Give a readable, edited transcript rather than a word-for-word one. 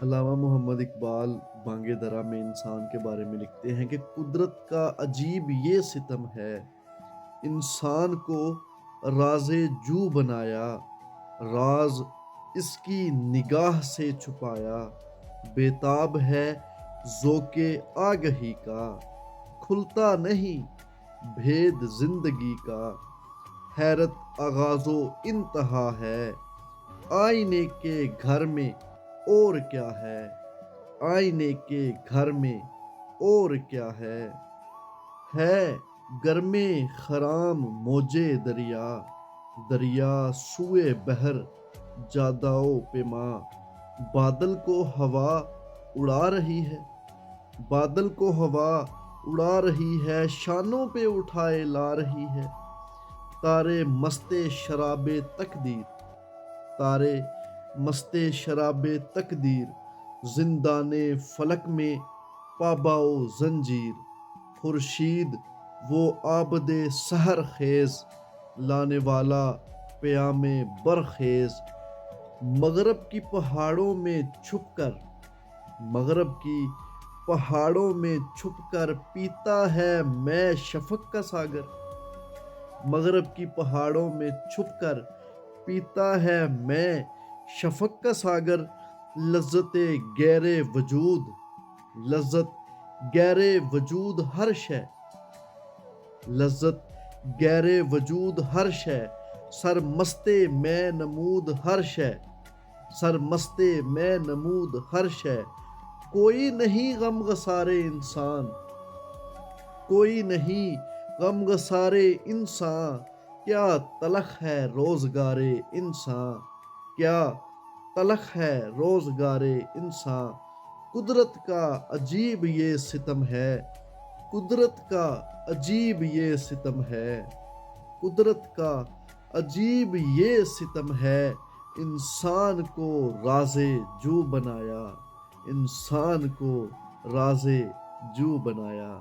علامہ محمد اقبال بانگ درا میں انسان کے بارے میں لکھتے ہیں کہ قدرت کا عجیب یہ ستم ہے، انسان کو راز جو بنایا، راز اس کی نگاہ سے چھپایا، بےتاب ہے ذوق آگہی کا، کھلتا نہیں بھید زندگی کا، حیرت آغاز و انتہا ہے، آئینے کے گھر میں اور کیا ہے، آئینے کے گھر میں اور کیا ہے گرم خرام موجے دریا، دریا سوئے بحر جاداؤ پیما، بادل کو ہوا اڑا رہی ہے، بادل کو ہوا اڑا رہی ہے، شانوں پہ اٹھائے لا رہی ہے، تارے مست شراب تقدیر، تارے مست شراب تقدیر، زندان فلک میں پاباؤ زنجیر، خورشید وہ عابد سحر خیز، لانے والا پیام برخیز، مغرب کی پہاڑوں میں چھپ کر، مغرب کی پہاڑوں میں چھپ کر پیتا ہے میں شفق کا ساگر، مغرب کی پہاڑوں میں چھپ کر پیتا ہے میں شفق کا ساگر، لذت غیر وجود، لذت غیر وجود ہر شے، لذت غیر وجود ہر شے، سر مست میں نمود ہر شے، سر مست میں نمود ہر شے، کوئی نہیں غم گسار انسان، کوئی نہیں غم گسار انسان، کیا تلخ ہے روزگار انسان، کیا تلخ ہے روزگار انسان، قدرت کا عجیب یہ ستم ہے، قدرت کا عجیب یہ ستم ہے، قدرت کا عجیب یہ ستم ہے، انسان کو راز جو بنایا، انسان کو راز جو بنایا۔